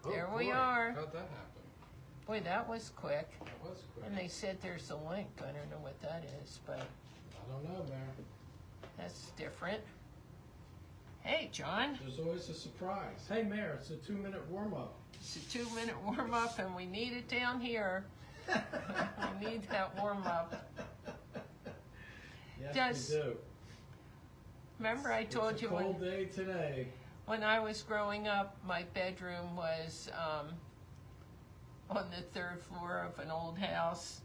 There boy, we are. How'd that happen? Boy, that was quick. That was quick. And they said there's a link. I don't know what that is, but I don't know, Mayor. that's different. Hey, John. There's always a surprise. Hey, Mayor, it's a 2-minute warm-up. It's a 2-minute warm-up, and we need it down here. We need that warm-up. Yes, we do. Remember I told you It's a cold day today. when I was growing up, my bedroom was on the 3rd floor of an old house,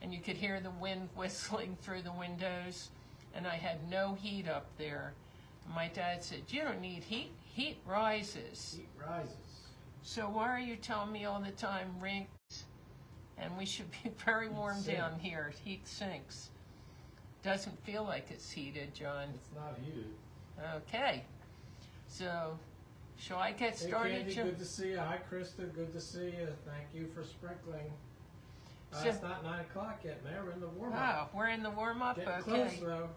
and you could hear the wind whistling through the windows, and I had no heat up there. My dad said, "You don't need heat. Heat rises." Heat rises. So why are you telling me all the time, rinks? And we should be very warm down here. Heat sinks. Doesn't feel like it's heated, John. It's not heated. Okay. So, shall I get started, Hey, Candy, John? good to see you. Hi, Krista. Good to see you. Thank you for sprinkling. So- It's not 9 o'clock yet, man. We're in the warm-up. Oh, we're in the warm-up? Getting Okay. close, though.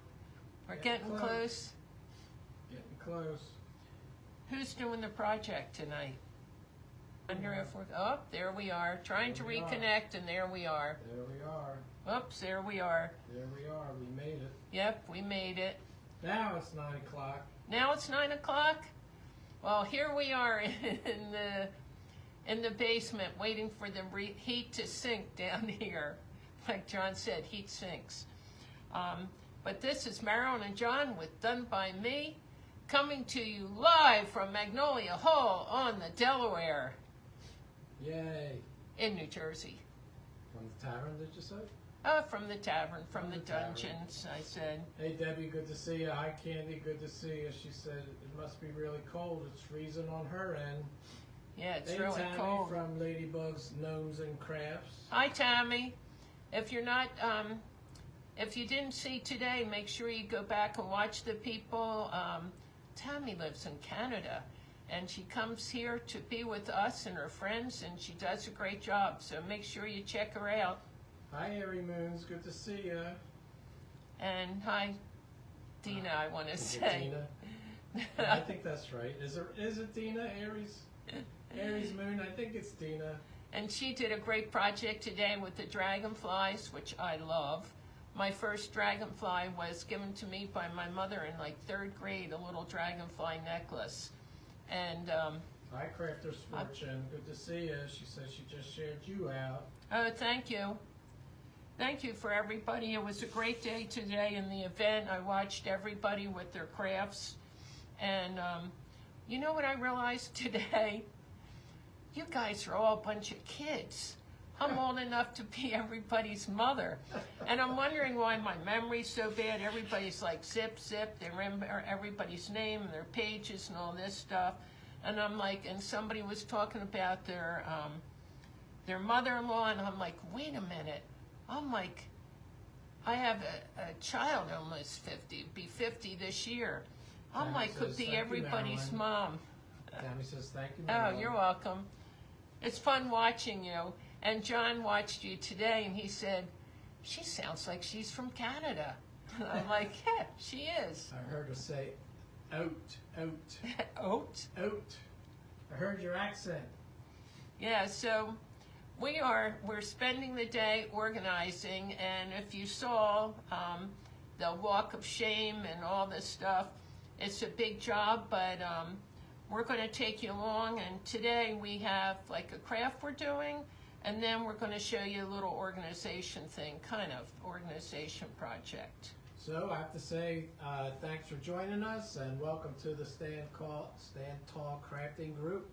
We're Getting getting close. close. Getting close. Who's doing the project tonight? Wonder if we're, oh, there we are. Trying to There we are. reconnect, and there we are. There we are. Oops, there we are. There we are. We made it. Yep, we made it. Now it's 9 o'clock. Now it's 9 o'clock. Well, here we are in the basement, waiting for the heat to sink down here. Like John said, heat sinks. But this is Marilyn and John with Done by Me, coming to you live from Magnolia Hall on the Delaware Yay. in New Jersey. From the tavern, did you say? From the tavern, from the tavern. dungeons, I said. Hey, Debbie, good to see you. Hi, Candy, good to see you. She said it must be really cold. It's freezing on her end. Yeah, it's Hey, really Tammy cold. from Ladybug's Gnomes and Crafts. Hi, Tammy. If you're not, if you didn't see today, make sure you go back and watch the people. Tammy lives in Canada, and she comes here to be with us and her friends, and she does a great job. So make sure you check her out. Hi, Airy Moons. Good to see you. And hi, Dina, I want to Is it say. Dina? I think that's right. Is it Dina, Aries? Aries Moon? I think it's Dina. And she did a great project today with the dragonflies, which I love. My first dragonfly was given to me by my mother in like 3rd grade, a little dragonfly necklace. And, Hi, Crafter's Fortune. Good to see you. She says she just shared you out. oh, thank you. Thank you for everybody. It was a great day today in the event. I watched everybody with their crafts. And you know what I realized today? You guys are all a bunch of kids. I'm old enough to be everybody's mother. And I'm wondering why my memory's so bad. Everybody's like zip, zip. They remember everybody's name and their pages and all this stuff. And I'm like, and somebody was talking about their mother-in-law, and I'm like, wait a minute. I'm like, I have a child almost 50, be 50 this year. I'm Tammy like, could says, be "Thank you, everybody's Marilyn." mom. Tammy says, thank you, Oh, Marilyn. you're welcome. It's fun watching you. And John watched you today, and he said, she sounds like she's from Canada. I'm like, yeah, she is. I heard her say, out. Oat? Out. I heard your accent. Yeah, so we're spending the day organizing, and if you saw the walk of shame and all this stuff, it's a big job, but we're going to take you along, and today we have like a craft we're doing, and then we're going to show you a little organization thing, kind of organization project. So I have to say thanks for joining us, and welcome to the Stand Tall Crafting Group.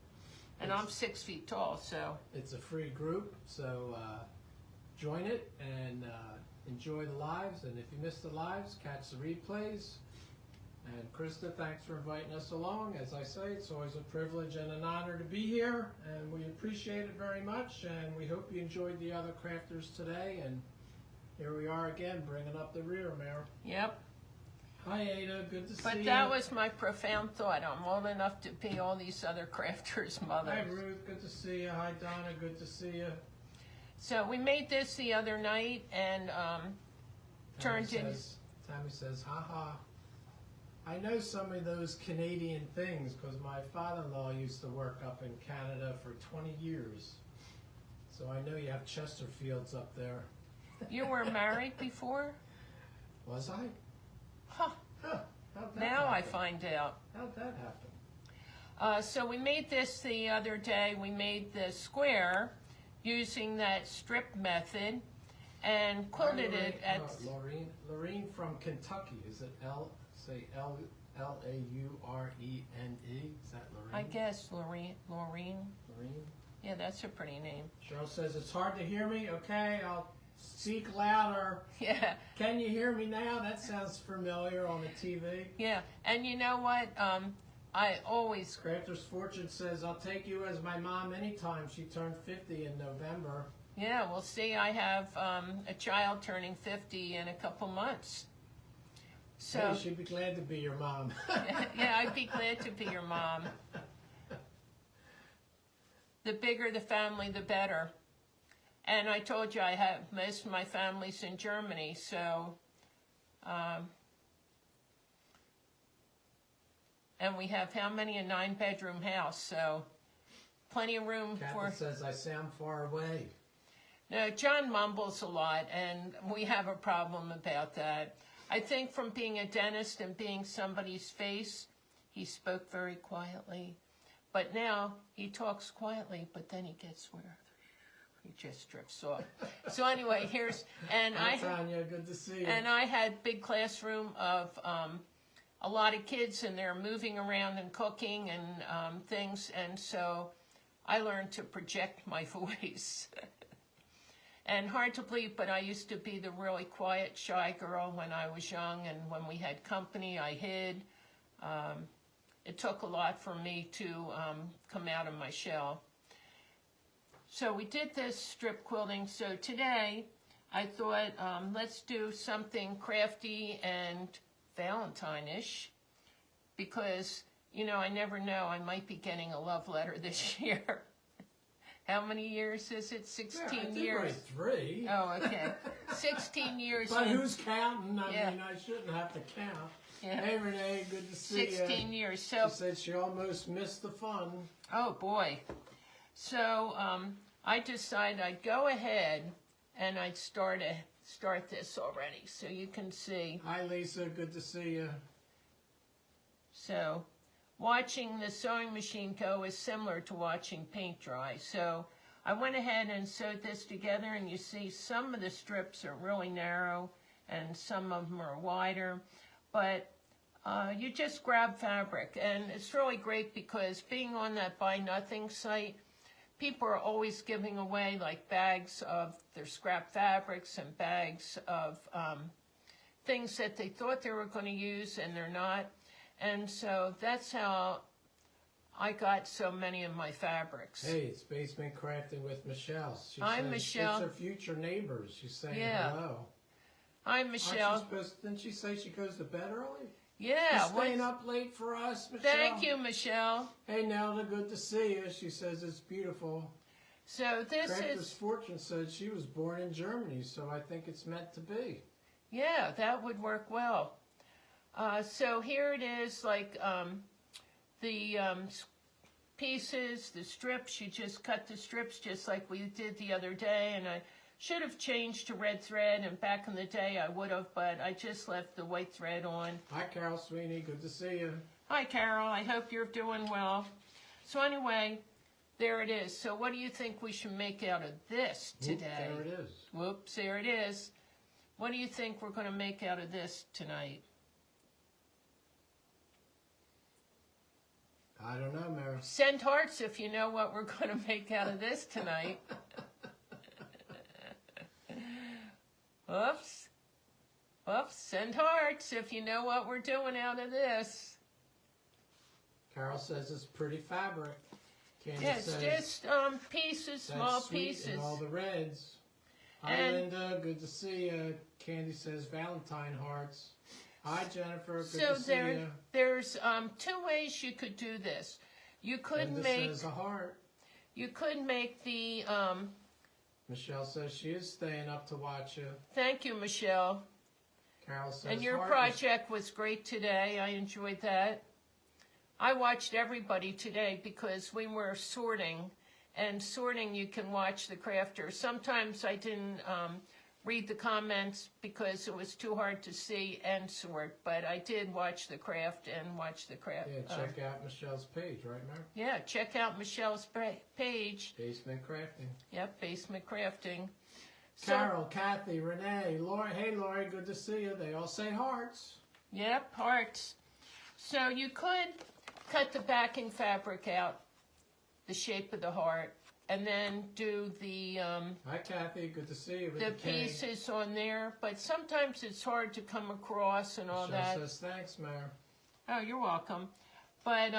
And I'm 6 feet tall, so. It's a free group, so join it and enjoy the lives. And if you miss the lives, catch the replays. And Krista, thanks for inviting us along. As I say, it's always a privilege and an honor to be here, and we appreciate it very much. And we hope you enjoyed the other crafters today. And here we are again, bringing up the rear, Mayor. Yep. Hi, Ada. Good to see you. But that was my profound thought. I'm old enough to be all these other crafters' mothers. Hi, Ruth. Good to see you. Hi, Donna. Good to see you. So we made this the other night and turned in. Tammy says, ha ha. I know some of those Canadian things because my father-in-law used to work up in Canada for 20 years. So I know you have Chesterfields up there. You were married before? Was I? Huh. Huh. How'd that Now I happen? find out. How'd that happen? So we made this the other day. We made the square using that strip method and quilted it at... Lorene from Kentucky. Is it Laurene? Is that Lorene? I guess Lorene. Lorene? Yeah, that's a pretty name. Cheryl says, it's hard to hear me. Okay, I'll speak louder. Yeah. Can you hear me now? That sounds familiar on the TV. Yeah, and you know what? I always... Crafter's Fortune says, I'll take you as my mom anytime. She turned 50 in November. Yeah, well, see, I have a child turning 50 in a couple months. So Hey, she'd be glad to be your mom. yeah, I'd be glad to be your mom. The bigger the family, the better. And I told you I have most of my family's in Germany, so... and we have how many? A 9-bedroom house, so plenty of room for... Catherine says, I sound far away. No, John mumbles a lot, and we have a problem about that. I think from being a dentist and being somebody's face, he spoke very quietly. But now he talks quietly, but then he gets where he just drifts off. So anyway, here's... and Hi, Tanya, good to see you. And I had big classroom of a lot of kids, and they're moving around and cooking and things, and so I learned to project my voice. And hard to believe, but I used to be the really quiet, shy girl when I was young, and when we had company, I hid. It took a lot for me to come out of my shell. So we did this strip quilting. So today, I thought, let's do something crafty and Valentine-ish, because, you know, I never know, I might be getting a love letter this year. How many years is it? 16 yeah, I did years. write 3. Oh, okay. 16 years. But who's counting? I Yeah. mean, I shouldn't have to count. Yeah. Hey, Renee, good to see you. 16 years. So, She said she almost missed the fun. oh boy. So I decided I'd go ahead and I'd start this already, so you can see. Hi, Lisa. Good to see you. So watching the sewing machine go is similar to watching paint dry. So I went ahead and sewed this together, and you see some of the strips are really narrow and some of them are wider. But you just grab fabric, and it's really great because being on that Buy Nothing site, people are always giving away like bags of their scrap fabrics and bags of things that they thought they were going to use and they're not. And so that's how I got so many of my fabrics. Hey, it's Basement Crafting with Michelle. She I'm says Michelle. It's her future neighbors. She's saying Yeah. hello. Hi, Aren't Michelle. you supposed, didn't she say she goes to bed early? Yeah. She's staying up late for us, Michelle. Thank you, Michelle. Hey, Nelda, good to see you. She says it's beautiful. So this Crafter's is, Fortune said she was born in Germany, so I think it's meant to be. yeah, that would work well. So here it is, like the pieces, the strips. You just cut the strips just like we did the other day, and I should have changed to red thread, and back in the day I would have, but I just left the white thread on. Hi, Carol Sweeney. Good to see you. Hi, Carol. I hope you're doing well. So anyway, there it is. So what do you think we should make out of this today? Whoop, there it is. Whoops, there it is. What do you think we're going to make out of this tonight? I don't know, Mary. Send hearts if you know what we're going to make out of this tonight. Oops. Oops, send hearts if you know what we're doing out of this. Carol says it's pretty fabric. Candy Yeah, it's says just pieces, that's small sweet pieces. and all the reds. Hi, And- Linda. Good to see you. Candy says Valentine hearts. Hi, Jennifer. Good So to see you. there's 2 ways you could do this. You could Linda make says a heart. the Michelle says she is staying up to watch you. thank you, Michelle. Carol says, And your heart project was great today. I enjoyed that. I watched everybody today because we were sorting. And sorting, you can watch the crafters. Sometimes I didn't read the comments because it was too hard to see and sort. But I did watch the craft and watch the craft. Yeah, check out Michelle's page, right, Mary? Yeah, check out Michelle's page. Basement Crafting. Yep, Basement Crafting. Carol, Kathy, Renee, Lori. Hey, Lori, good to see you. They all say hearts. Yep, hearts. So you could cut the backing fabric out, the shape of the heart, and then do the Hi, Kathy. Good to see you. With the pieces on there. But sometimes it's hard to come across and all Michelle that. says thanks, Mayor. Oh, you're welcome. But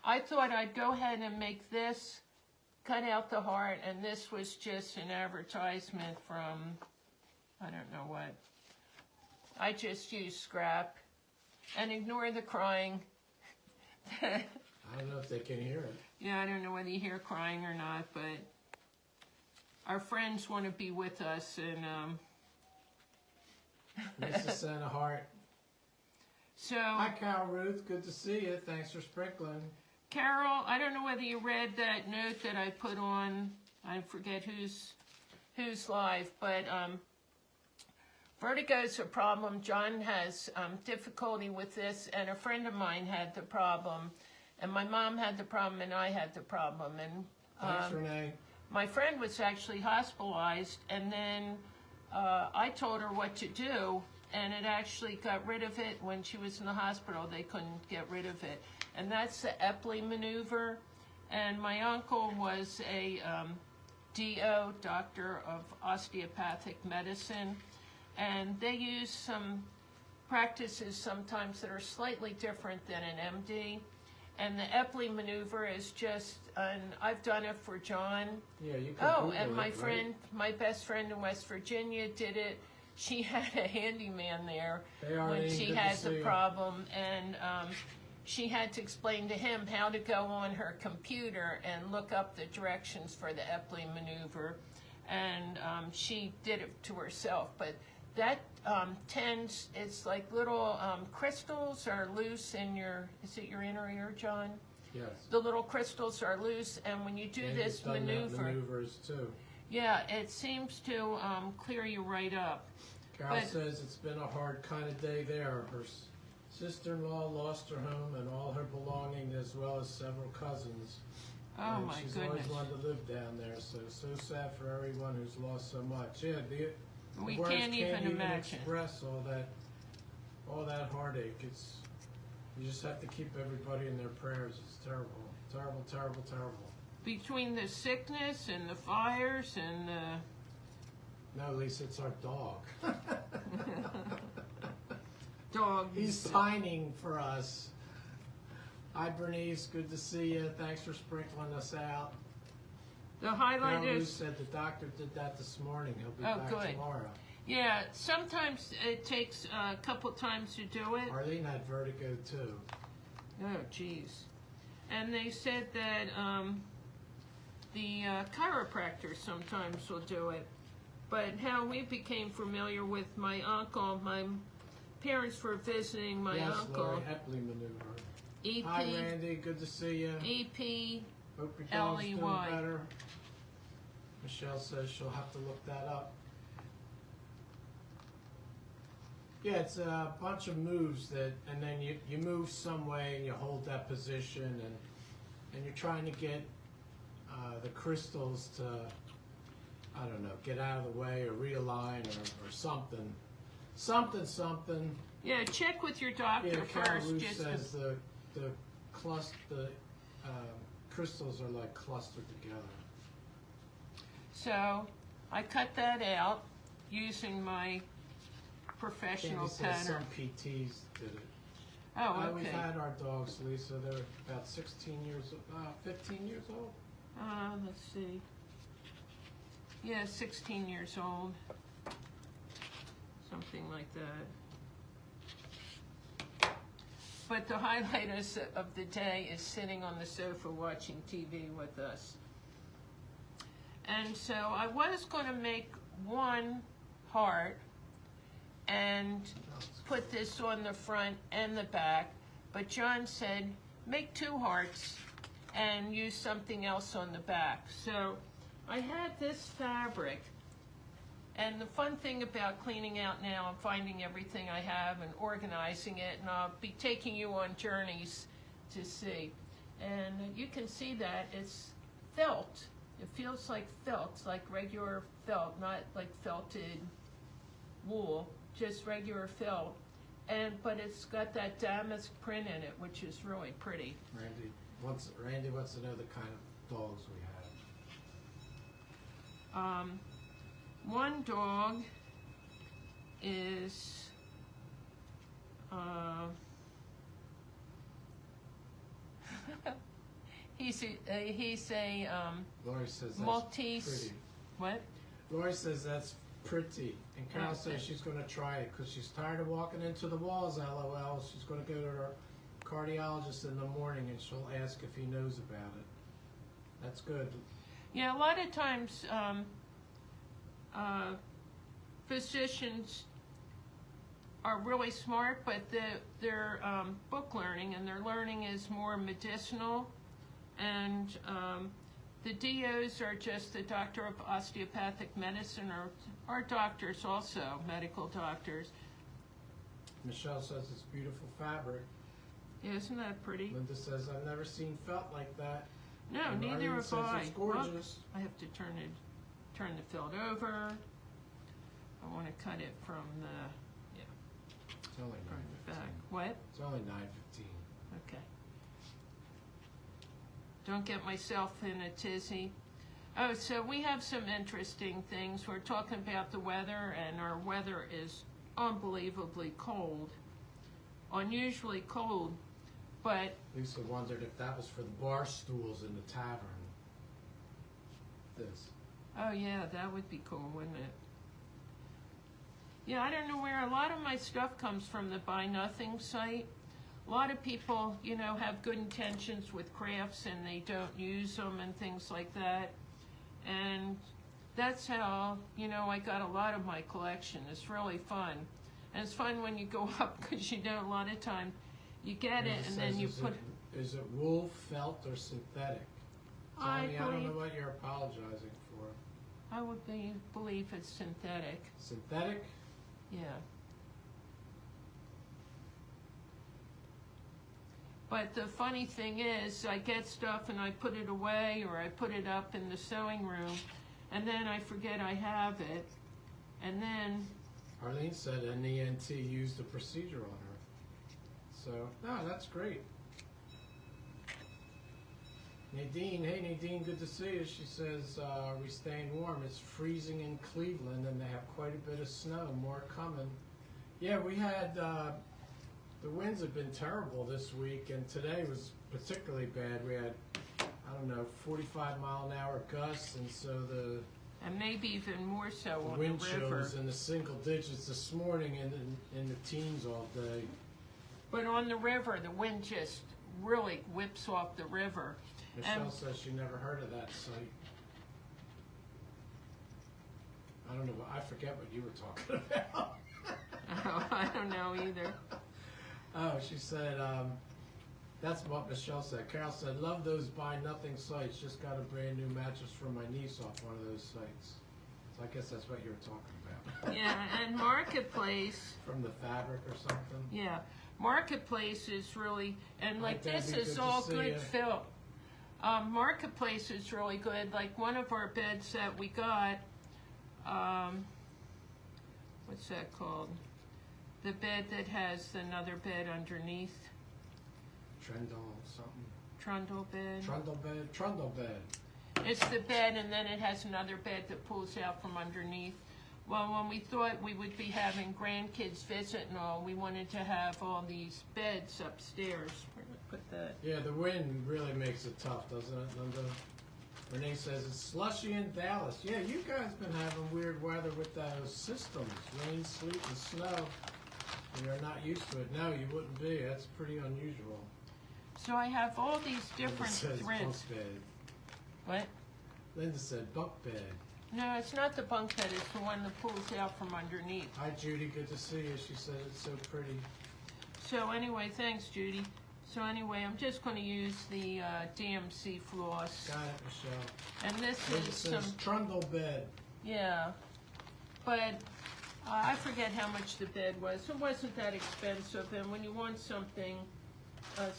I thought I'd go ahead and make this, cut out the heart, and this was just an advertisement from, I don't know what. I just used scrap. And ignore the crying. I don't know if they can hear it. Yeah, I don't know whether you hear crying or not, but our friends want to be with us, and Lisa sent a heart. so Hi, Carol Ruth. Good to see you. Thanks for sprinkling. Carol, I don't know whether you read that note that I put on. I forget who's live, but vertigo's a problem. John has difficulty with this, and a friend of mine had the problem. And my mom had the problem, and I had the problem. And Thanks, Renee. my friend was actually hospitalized, and then I told her what to do, and it actually got rid of it when she was in the hospital. They couldn't get rid of it. And that's the Epley maneuver. And my uncle was a DO, doctor of osteopathic medicine, and they use some practices sometimes that are slightly different than an MD. And the Epley maneuver is just, and I've done it for John. Yeah, you can Oh, Google and my it, friend, right? my best friend in West Virginia did it. She had a handyman there Hey, Arlene, when she good to had see the you. problem, and she had to explain to him how to go on her computer and look up the directions for the Epley maneuver, and she did it to herself. But that it's like little crystals are loose in your, is it your inner ear, John? Yes. The little crystals are loose, and when you do And this you've done that maneuver, maneuvers too. yeah, it seems to clear you right up. Carol But- says it's been a hard kind of day there. Her sister-in-law lost her home and all her belongings, as well as several cousins. Oh And my she's goodness. always wanted to live down there, so sad for everyone who's lost so much. Yeah, the We words can't even imagine. express all that heartache. It's, you just have to keep everybody in their prayers. It's terrible, terrible, terrible, terrible. Between the sickness and the fires and the No, Lisa, it's our dog. dog. He's pining for us. Hi, Bernice. Good to see you. Thanks for sprinkling us out. The highlight Carol Ruth is, said the doctor did that this morning. He'll be Oh, back good. tomorrow. yeah, sometimes it takes a couple times to do it. Arlene had vertigo too. Oh, jeez. And they said that the chiropractor sometimes will do it. But how we became familiar with my uncle, my parents were visiting my Yes, uncle. Lori, Epley maneuver. EP, Hi, Randy. Good to see you. EP, Hope your dog's doing LEY. better. Michelle says she'll have to look that up. Yeah, it's a bunch of moves that, and then you move some way and you hold that position, and you're trying to get the crystals to, I don't know, get out of the way or realign or something. Something. yeah, check with your doctor Yeah, Carol first. Ruth Just says the crystals are like clustered together. So I cut that out using my professional Candy says pattern. some PTs did it. Oh, We've okay. had our dogs, Lisa. They're about 15 years old. Let's see. Yeah, 16 years old. Something like that. But the highlight of the day is sitting on the sofa watching TV with us. And so I was going to make one heart, and put this on the front and the back. But John said, make 2 hearts and use something else on the back. So I had this fabric, and the fun thing about cleaning out now, I'm finding everything I have and organizing it, and I'll be taking you on journeys to see. And you can see that it's felt. It feels like felt, like regular felt, not like felted wool, just regular felt. But it's got that damask print in it, which is really pretty. Randy wants to know the kind of dogs we have. One dog is he's a Lori says that's Maltese. pretty. What? Lori says that's pretty, and Carol says she's going to try it because she's tired of walking into the walls. LOL. She's going to go to her cardiologist in the morning, and she'll ask if he knows about it. That's good. Yeah, a lot of times physicians are really smart, but they're book learning, and their learning is more medicinal, and the DOs are just the doctor of osteopathic medicine, or are doctors also, medical doctors. Michelle says it's beautiful fabric. Yeah, isn't that pretty? Linda says I've never seen felt like that. No, And neither Arlene have says I. it's gorgeous. Look, I have to turn the felt over. I want to cut it from the It's only back. 9:15. What? It's only 9:15. Okay. Don't get myself in a tizzy. Oh, so we have some interesting things. We're talking about the weather, and our weather is unbelievably cold. Unusually cold, but... Lisa wondered if that was for the bar stools in the tavern. This. Oh yeah, that would be cool, wouldn't it? Yeah, I don't know where a lot of my stuff comes from, the Buy Nothing site. A lot of people, you know, have good intentions with crafts and they don't use them and things like that. And that's how, you know, I got a lot of my collection. It's really fun. And it's fun when you go up because you know a lot of times you get it and then you put... Is it wool, felt, or synthetic? I don't know what you're apologizing for. I would believe it's synthetic. Synthetic? Yeah. But the funny thing is, I get stuff and I put it away, or I put it up in the sewing room, and then I forget I have it, and then... Arlene said an ENT used the procedure on her. So, no, that's great. Nadine, hey Nadine, good to see you. She says, are we staying warm? It's freezing in Cleveland and they have quite a bit of snow, more coming. Yeah, we had, the winds have been terrible this week, and today was particularly bad. We had, I don't know, 45-mile-an-hour gusts, and so And maybe even more so the on wind the river. chills in the single digits this morning and in the teens all day. But on the river, the wind just really whips off the river. Michelle says she never heard of that site. I don't know, I forget what you were talking about. Oh, I don't know either. Oh, she said, that's what Michelle said. Carol said, love those Buy Nothing sites. Just got a brand new mattress for my niece off one of those sites. So I guess that's what you were talking about. Yeah, and Marketplace. From the fabric or something? Yeah, Marketplace is really, and like Hi, this Debbie, is good to all see good ya. fill. Marketplace is really good. Like one of our beds that we got, what's that called? The bed that has another bed underneath. Trundle something. Trundle bed. Trundle bed? Trundle bed. It's the bed, and then it has another bed that pulls out from underneath. Well, when we thought we would be having grandkids visit and all, we wanted to have all these beds upstairs. Where did I put that? Yeah, the wind really makes it tough, doesn't it, Linda? Renee says it's slushy in Dallas. Yeah, you guys been having weird weather with those systems. Rain, sleet, and snow. And you're not used to it. No, you wouldn't be. That's pretty unusual. So I have all these different Linda says threads. bunk bed. What? Linda said bunk bed. No, it's not the bunk bed. It's the one that pulls out from underneath. Hi, Judy. Good to see you. She said it's so pretty. So anyway, thanks, Judy. So anyway, I'm just going to use the DMC floss. Got it, Michelle. And this It is says some, trundle bed. yeah. But I forget how much the bed was. It wasn't that expensive. And when you want something,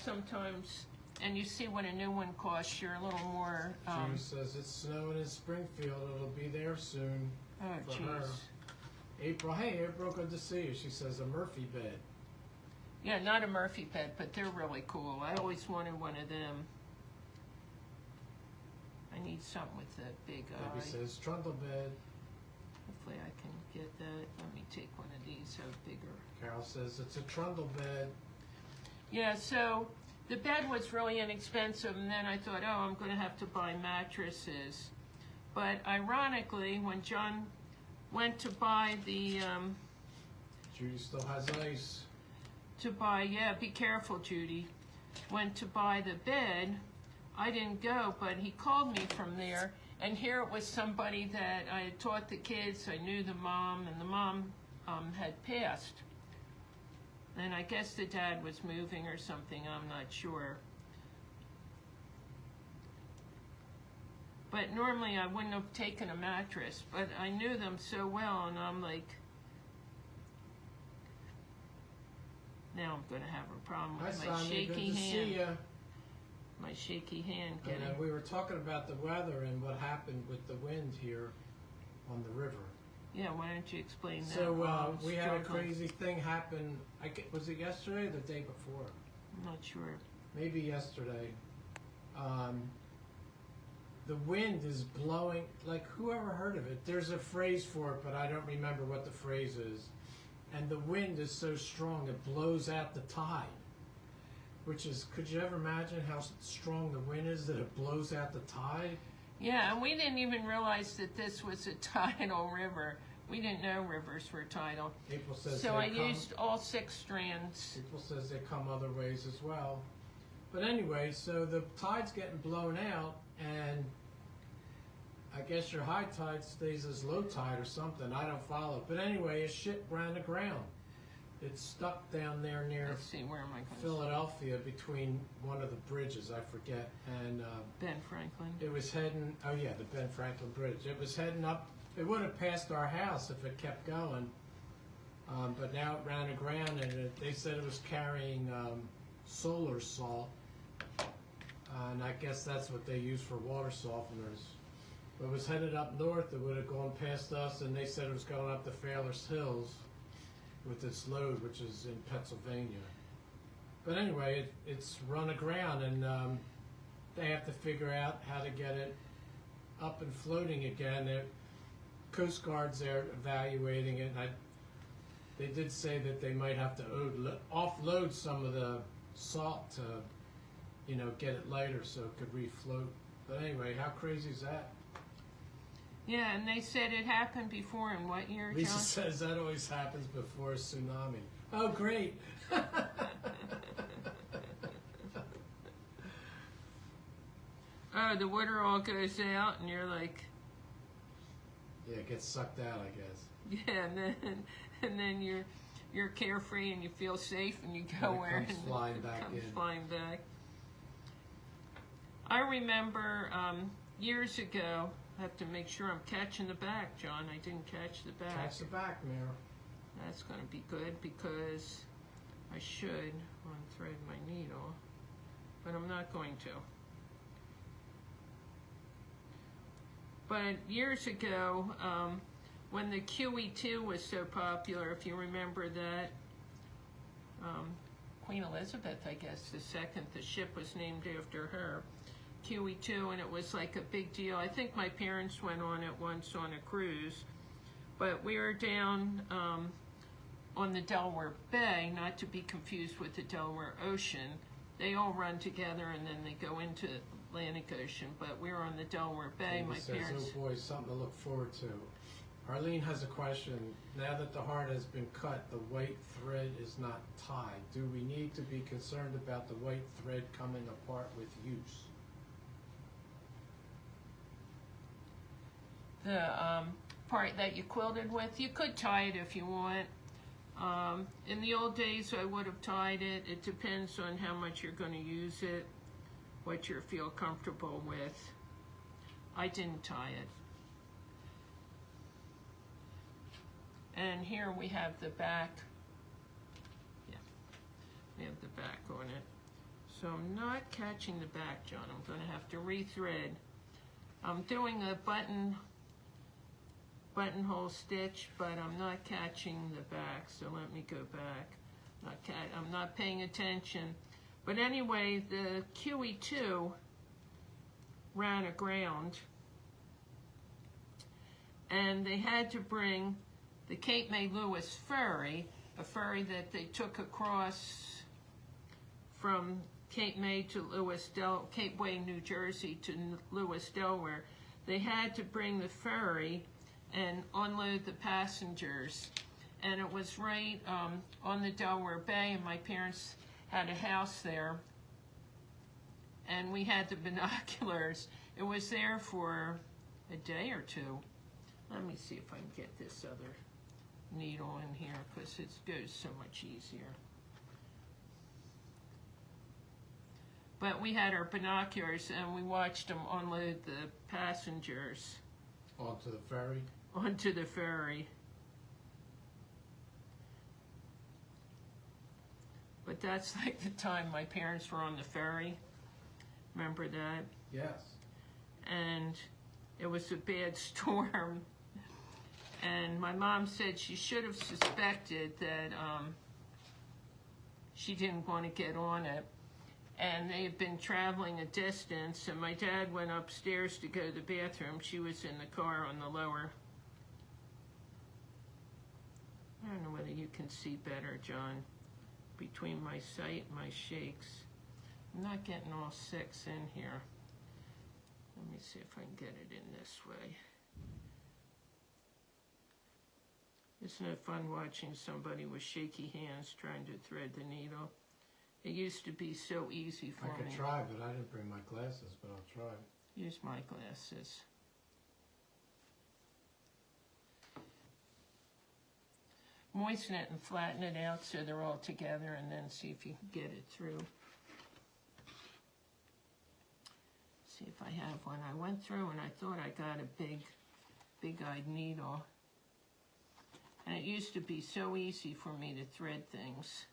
sometimes, and you see what a new one costs, you're a little more. Judy says it's snowing in Springfield. It'll be there soon. Oh, for her. jeez. April, hey, April, good to see you. She says a Murphy bed. Yeah, not a Murphy bed, but they're really cool. I always wanted one of them. I need something with a big eye. Debbie says trundle bed. Hopefully I can get that. Let me take one of these out bigger. Carol says it's a trundle bed. Yeah, so the bed was really inexpensive, and then I thought, oh, I'm going to have to buy mattresses. But ironically, when John went to buy the, Judy still has ice. yeah, be careful, Judy. Went to buy the bed. I didn't go, but he called me from there, and here it was somebody that I had taught the kids. I knew the mom, and the mom had passed. And I guess the dad was moving or something, I'm not sure. But normally I wouldn't have taken a mattress, but I knew them so well, and I'm like, now I'm going to have a problem Hi, with my Sonia. Good shaky to hand. see you. My shaky hand And getting. we were talking about the weather and what happened with the wind here on the river. Yeah, why don't you explain that? So while I'm we had a struggling? crazy thing happen. Was it yesterday or the day before? I'm not sure. Maybe yesterday. The wind is blowing, like whoever heard of it? There's a phrase for it, but I don't remember what the phrase is. And the wind is so strong it blows out the tide. Which is, could you ever imagine how strong the wind is that it blows out the tide? Yeah, and we didn't even realize that this was a tidal river. We didn't know rivers were tidal. April says So I they come. used all 6 strands. April says they come other ways as well. But anyway, so the tide's getting blown out, and I guess your high tide stays as low tide or something. I don't follow. But anyway, a ship ran aground. It's stuck down there near Let's see, where am I going? Philadelphia between one of the bridges, I forget, and Ben Franklin. it was heading, oh yeah, the Ben Franklin Bridge. It was heading up, it would have passed our house if it kept going, but now it ran aground, and they said it was carrying solar salt, and I guess that's what they use for water softeners. But it was headed up north, it would have gone past us, and they said it was going up the Fairless Hills with its load, which is in Pennsylvania. But anyway, it's run aground, and they have to figure out how to get it up and floating again. The Coast Guard's there evaluating it, and they did say that they might have to offload some of the salt to, get it lighter so it could refloat. But anyway, how crazy is that? Yeah, and they said it happened before in what year, Lisa John? says that always happens before a tsunami. Oh, great. Oh, the water all goes out, and you're like, Yeah, it gets sucked out, I guess. yeah, and then you're carefree and you feel safe, and you go And it where comes and flying it back comes in. flying back. I remember years ago. I have to make sure I'm catching the back, John. I didn't catch the back. Catch the back mirror. That's going to be good because I should unthread my needle, but I'm not going to. But years ago, when the QE2 was so popular, if you remember that, Queen Elizabeth, I guess, the ship was named after her, QE2, and it was like a big deal. I think my parents went on it once on a cruise, but we were down on the Delaware Bay, not to be confused with the Delaware Ocean. They all run together and then they go into Atlantic Ocean, but we were on the Delaware Bay. Amy My says, parents. oh boy, something to look forward to. Arlene has a question. Now that the heart has been cut, the white thread is not tied. Do we need to be concerned about the white thread coming apart with use? part that you quilted with. You could tie it if you want. In the old days, I would have tied it. It depends on how much you're going to use it, what you feel comfortable with. I didn't tie it. And here we have the back. Yeah, we have the back on it. So I'm not catching the back, John. I'm going to have to rethread. I'm doing a buttonhole stitch, but I'm not catching the back. So let me go back. I'm not paying attention. But anyway, the QE2 ran aground, and they had to bring the Cape May Lewis ferry, a ferry that they took across from Cape May to Cape Way, New Jersey to Lewis, Delaware. They had to bring the ferry and unload the passengers. And it was right on the Delaware Bay, and my parents had a house there. And we had the binoculars. It was there for a day or two. Let me see if I can get this other needle in here, because it goes so much easier. But we had our binoculars, and we watched them unload the passengers. Onto the ferry? Onto the ferry. But that's like the time my parents were on the ferry. Remember that? Yes. And it was a bad storm. And my mom said she should have suspected that she didn't want to get on it. And they had been traveling a distance, and my dad went upstairs to go to the bathroom. She was in the car on the lower. I don't know whether you can see better, John, between my sight and my shakes. I'm not getting all 6 in here. Let me see if I can get it in this way. Isn't it fun watching somebody with shaky hands trying to thread the needle? It used to be so easy for me. I could try, but I didn't bring my glasses, but I'll try. Use my glasses. Moisten it and flatten it out so they're all together, and then see if you can get it through. See if I have one. I went through and I thought I got a big-eyed needle. And it used to be so easy for me to thread things.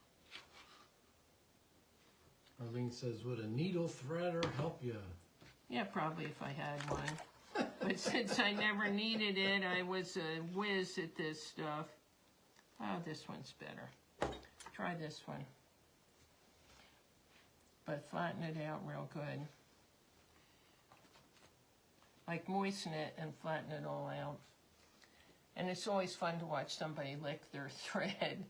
Arlene says, would a needle threader help you? Yeah, probably if I had one. But since I never needed it, I was a whiz at this stuff. Oh, this one's better. Try this one. But flatten it out real good. Like moisten it and flatten it all out. And it's always fun to watch somebody lick their thread.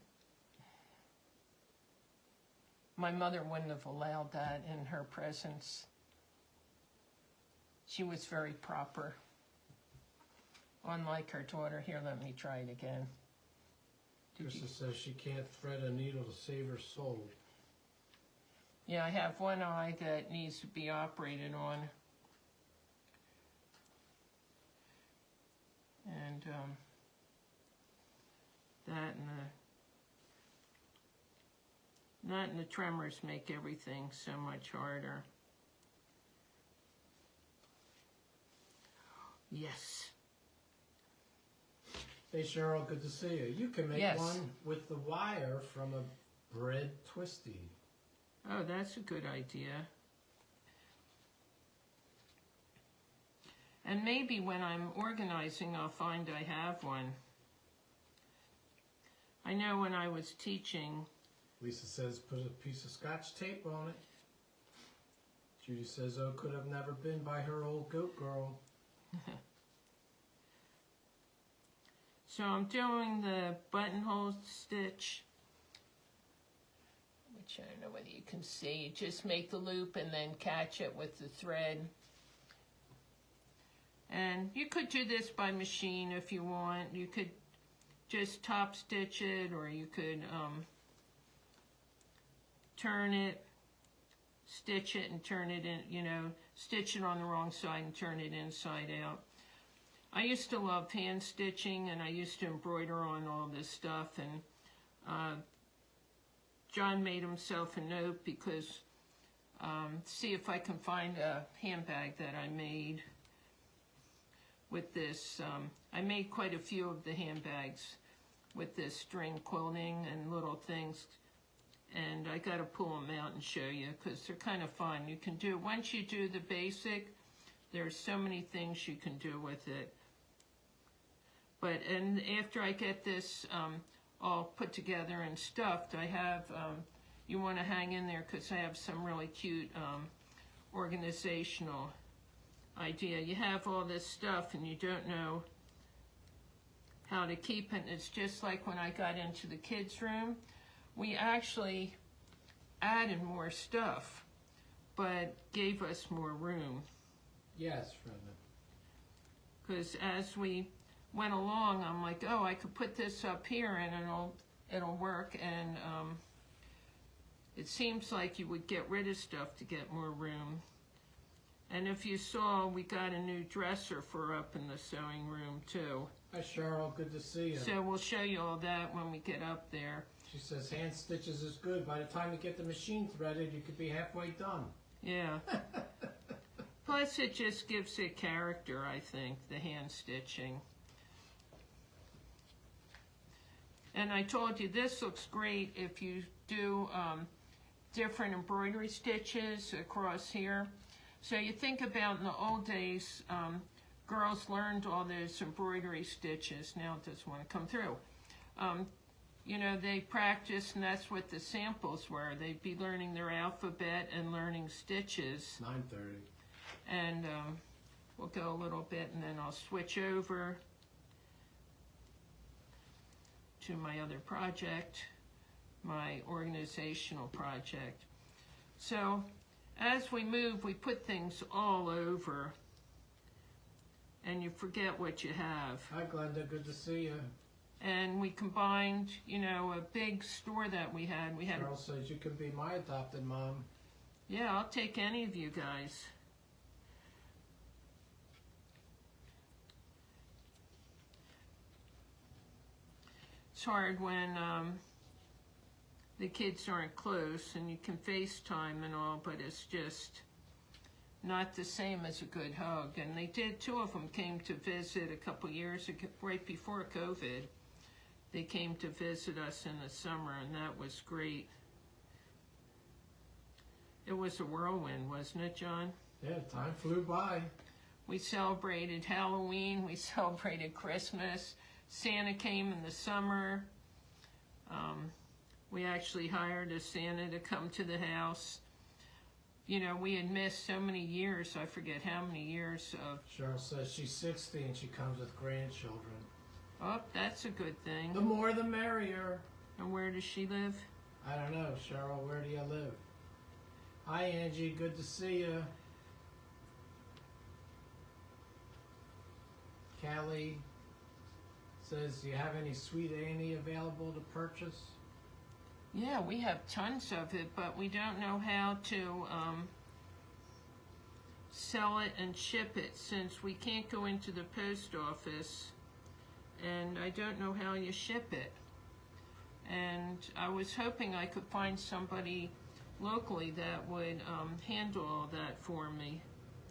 My mother wouldn't have allowed that in her presence. She was very proper. Unlike her daughter. Here, let me try it again. Krista says she can't thread a needle to save her soul. Yeah, I have one eye that needs to be operated on. And that and the tremors make everything so much harder. Yes. Hey Cheryl, good to see you. You can make one with the wire from a bread twisty. Oh, that's a good idea. And maybe when I'm organizing, I'll find I have one. I know when I was teaching... Lisa says put a piece of Scotch tape on it. Judy says, oh, could have never been by her old goat girl. So I'm doing the buttonhole stitch, which I don't know whether you can see. You just make the loop and then catch it with the thread. And you could do this by machine if you want. You could just top stitch it, or you could turn it, stitch it and turn it in, you know, stitch it on the wrong side and turn it inside out. I used to love hand stitching, and I used to embroider on all this stuff, and John made himself a note because see if I can find a handbag that I made with this. I made quite a few of the handbags with this string quilting and little things, and I got to pull them out and show you because they're kind of fun. You can do, once you do the basic, there's so many things you can do with it. But, and after I get this all put together and stuffed, I have, you want to hang in there because I have some really cute organizational idea. You have all this stuff and you don't know how to keep it. It's just like when I got into the kids' room, we actually added more stuff, but gave us more room. Yes, Brenda. Because as we went along, I'm like, oh, I could put this up here and it'll work. And it seems like you would get rid of stuff to get more room. And if you saw, we got a new dresser for up in the sewing room too. Hi Cheryl, good to see you. So we'll show you all that when we get up there. She says hand stitches is good. By the time you get the machine threaded, you could be halfway done. Yeah. Plus it just gives it character, I think, the hand stitching. And I told you this looks great if you do different embroidery stitches across here. So you think about in the old days, girls learned all those embroidery stitches. Now it doesn't want to come through. You know, they practiced, and that's what the samples were. They'd be learning their alphabet and learning stitches. 9:30. And we'll go a little bit, and then I'll switch over to my other project, my organizational project. So as we move, we put things all over, and you forget what you have. Hi Glenda, good to see you. And we combined, you know, a big store that we had. Cheryl says you can be my adopted mom. Yeah, I'll take any of you guys. It's hard when the kids aren't close and you can FaceTime and all, but it's just not the same as a good hug. And they did, two of them came to visit a couple years ago, right before COVID. They came to visit us in the summer, and that was great. It was a whirlwind, wasn't it, John? Yeah, time flew by. We celebrated Halloween, we celebrated Christmas. Santa came in the summer. We actually hired a Santa to come to the house. You know, we had missed so many years, I forget how many years of... Cheryl says she's 60 and she comes with grandchildren. Oh, that's a good thing. The more the merrier. And where does she live? I don't know, Cheryl, where do you live? Hi Angie, good to see you. Callie says, do you have any Sweet Annie available to purchase? Yeah, we have tons of it, but we don't know how to sell it and ship it since we can't go into the post office, and I don't know how you ship it. And I was hoping I could find somebody locally that would handle all that for me.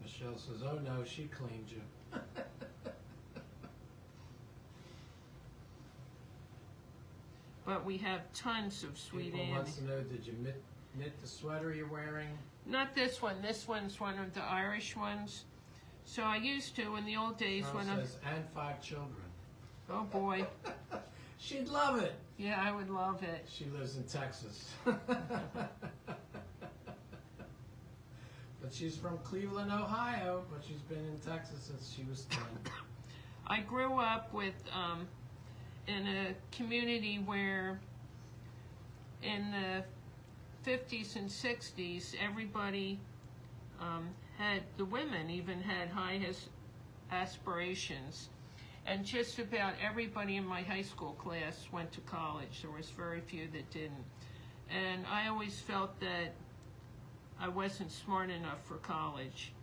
Michelle says, oh no, she cleaned you. But we have tons of Sweet People Annie. wants to know, did you knit the sweater you're wearing? Not this one. This one's one of the Irish ones. So I used to in the old days Cheryl when I... says, and 5 children. Oh boy. She'd love it. Yeah, I would love it. She lives in Texas. But she's from Cleveland, Ohio, but she's been in Texas since she was 10. I grew up with in a community where in the 50s and 60s, everybody had, the women even had high aspirations. And just about everybody in my high school class went to college. There was very few that didn't. And I always felt that I wasn't smart enough for college.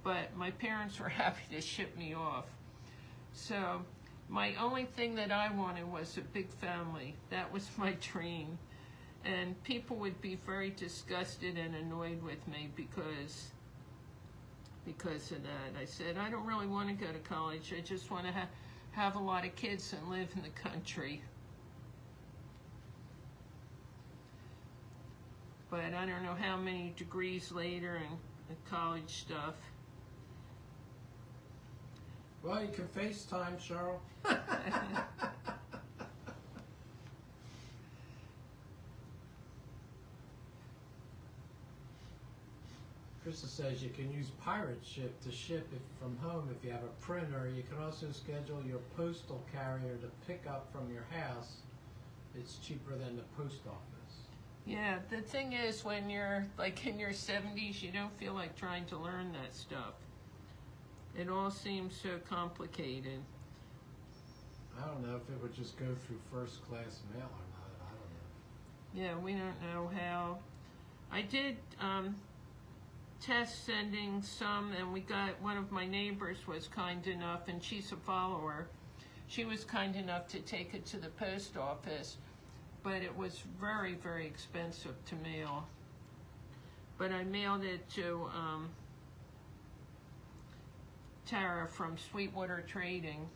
But my parents were happy to ship me off. So my only thing that I wanted was a big family. That was my dream. And people would be very disgusted and annoyed with me because of that. I said, I don't really want to go to college. I just want to have a lot of kids and live in the country. But I don't know how many degrees later and the college stuff. Well, you can FaceTime, Cheryl. Krista says you can use pirate ship to ship it from home if you have a printer. You can also schedule your postal carrier to pick up from your house. It's cheaper than the post office. Yeah, the thing is, when you're like in your 70s, you don't feel like trying to learn that stuff. It all seems so complicated. I don't know if it would just go through first class mail or not. I don't know. Yeah, we don't know how. I did test sending some, and we got, one of my neighbors was kind enough, and she's a follower. She was kind enough to take it to the post office, but it was very, very expensive to mail. But I mailed it to Tara from Sweetwater Trading,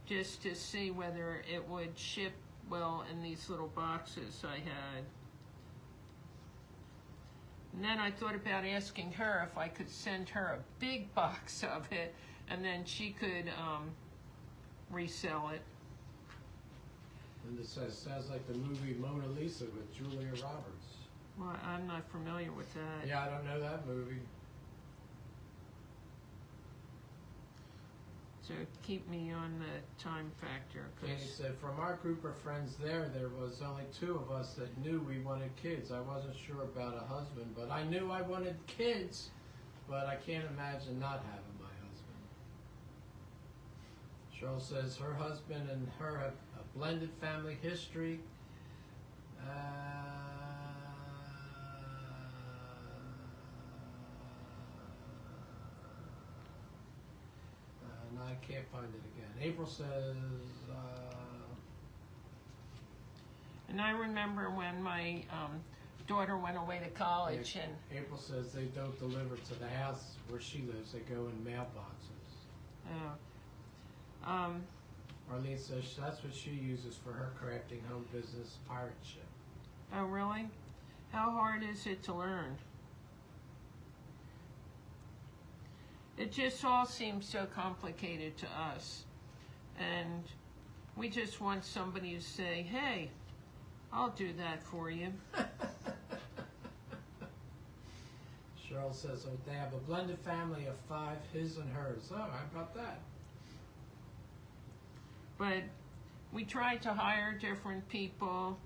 just to see whether it would ship well in these little boxes I had. And then I thought about asking her if I could send her a big box of it, and then she could resell it. And it sounds like the movie Mona Lisa with Julia Roberts. Well, I'm not familiar with that. Yeah, I don't know that movie. So keep me on the time factor. Danny said, from our group of friends there was only 2 of us that knew we wanted kids. I wasn't sure about a husband, but I knew I wanted kids. But I can't imagine not having my husband. Cheryl says her husband and her have a blended family history. I can't find it again. April says, And I remember when my daughter went away to college, and April says they don't deliver to the house where she lives. They go in mailboxes. Arlene says that's what she uses for her crafting home business, pirate ship. oh really? How hard is it to learn? It just all seems so complicated to us, and we just want somebody to say, hey, I'll do that for you. Cheryl says they have a blended family of 5, his and hers. Oh, how about that? But we tried to hire different people,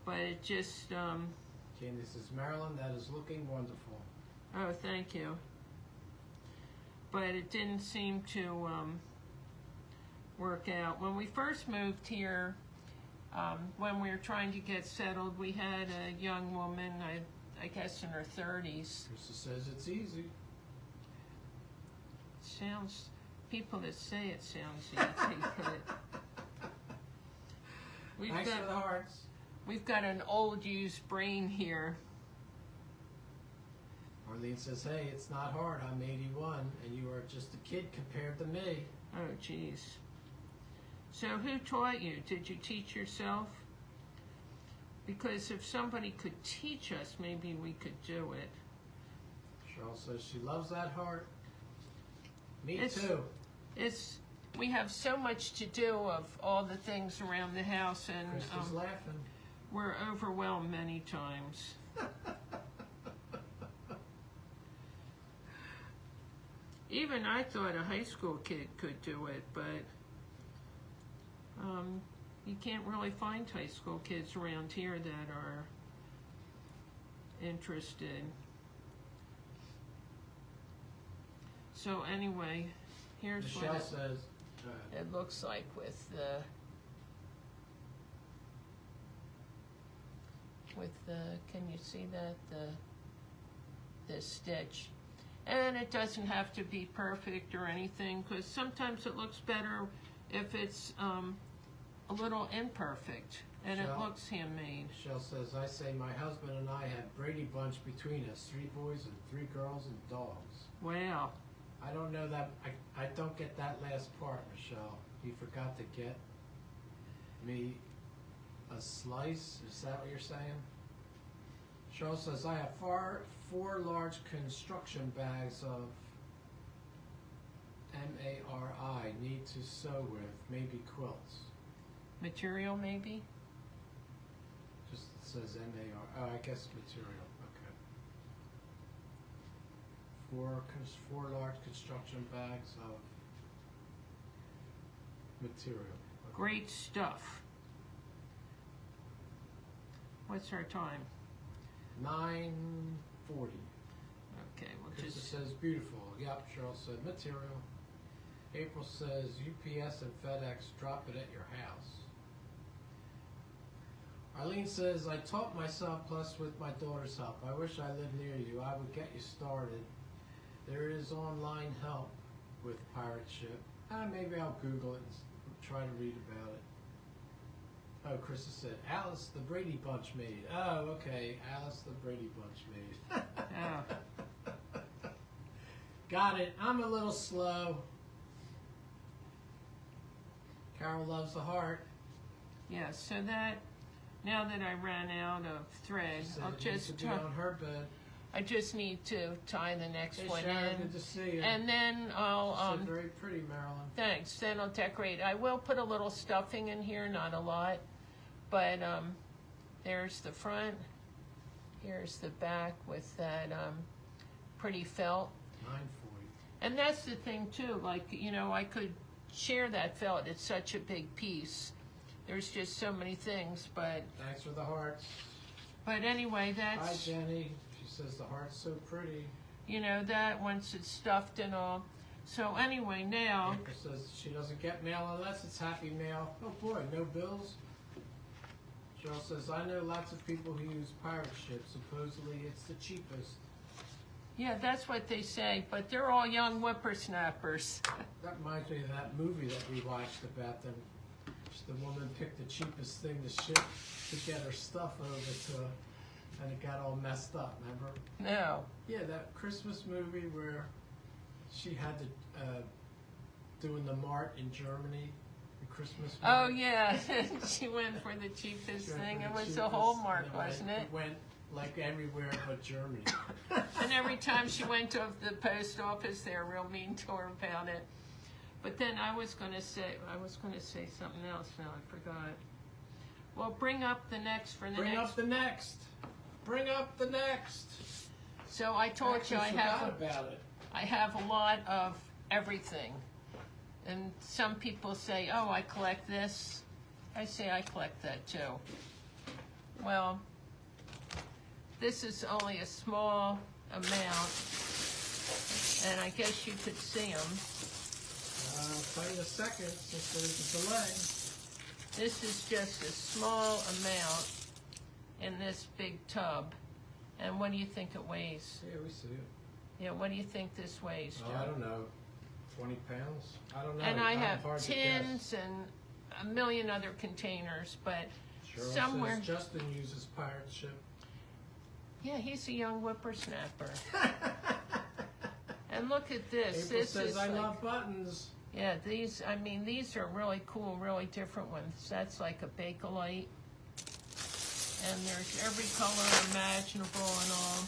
but it just, Candy says, Marilyn, that is looking wonderful. oh, thank you. But it didn't seem to work out. When we first moved here, when we were trying to get settled, we had a young woman, I guess in her 30s. Krista says it's easy. Sounds, people that say it sounds easy, but Thanks for the hearts. we've got an old used brain here. Arlene says, hey, it's not hard. I'm 81, and you are just a kid compared to me. Oh, geez. So who taught you? Did you teach yourself? Because if somebody could teach us, maybe we could do it. Cheryl says she loves that heart. Me too. We have so much to do of all the things around the house, and Krista's laughing. we're overwhelmed many times. Even I thought a high school kid could do it, but you can't really find high school kids around here that are interested. So anyway, here's Michelle what says, it looks like with the can you see that, the stitch? And it doesn't have to be perfect or anything, because sometimes it looks better if it's a little imperfect and it Michelle? looks handmade. Michelle says, I say my husband and I have Brady Bunch between us, 3 boys and 3 girls and dogs. Wow. I don't know that, I don't get that last part, Michelle. You forgot to get me a slice, is that what you're saying? Cheryl says, I have 4 large construction bags of MARI need to sew with, maybe quilts. Material, maybe? Just says MAR, oh, I guess material, okay. 4 large construction bags of material. Okay. Great stuff. What's our time? 9:40. Okay, we'll Krista just... says beautiful. Yep, Cheryl said material. April says UPS and FedEx drop it at your house. Arlene says, I taught myself plus with my daughter's help. I wish I lived near you. I would get you started. There is online help with pirate ship. Maybe I'll Google it and try to read about it. Oh, Krista said, Alice the Brady Bunch made. Oh, okay, Alice the Brady Bunch made. Oh. Got it. I'm a little slow. Carol loves the heart. Yeah, so that, now that I ran out of thread, She said I'll it needs just to be on her bed. I just need to tie the next Hey, one Sharon, in. good to see you. And then She I'll, said very pretty, Marilyn. thanks, then I'll decorate. I will put a little stuffing in here, not a lot, but there's the front, here's the back with that pretty felt. 9:40. And that's the thing too, like, you know, I could share that felt, it's such a big piece. There's just so many things, but Thanks for the hearts. anyway, Hi, that's, Jenny. She says the heart's so pretty. you know, that once it's stuffed and all. So anyway, now, April says she doesn't get mail unless it's happy mail. Oh boy, no bills. Cheryl says, I know lots of people who use pirate ships. Supposedly it's the cheapest. yeah, that's what they say, but they're all young whippersnappers. That reminds me of that movie that we watched about them. The woman picked the cheapest thing to ship to get her stuff over to, and it got all messed up, remember? No. Yeah, that Christmas movie where she had to, doing the mart in Germany, the Christmas Oh mart. yeah, she went for the cheapest She went thing. for It the was a cheapest, Hallmark, and wasn't it? It went like everywhere but Germany. And every time she went to the post office, they were real mean to her about it. But then I was going to say something else. Now I forgot. Well, bring up the next for the Bring next. up the next. Bring up the next. So I told you Actually forgot about it. I have a lot of everything, and some people say, "Oh, I collect this." I say I collect that too. Well, this is only a small amount, and I guess you could see them. I'll tell you in a second since there's a delay. This is just a small amount in this big tub. And what do you think it weighs? Yeah, we see it. Yeah, what do you think this weighs, Joe? Oh, I don't know. 20 pounds? I don't know. And I I'm have hard to guess. tins and a million other containers, but Cheryl somewhere. says Justin uses pirate ship. Yeah, he's a young whippersnapper. And look at this. April This says is I like, love buttons. yeah, these are really cool, really different ones. That's like a Bakelite. And there's every color imaginable and all.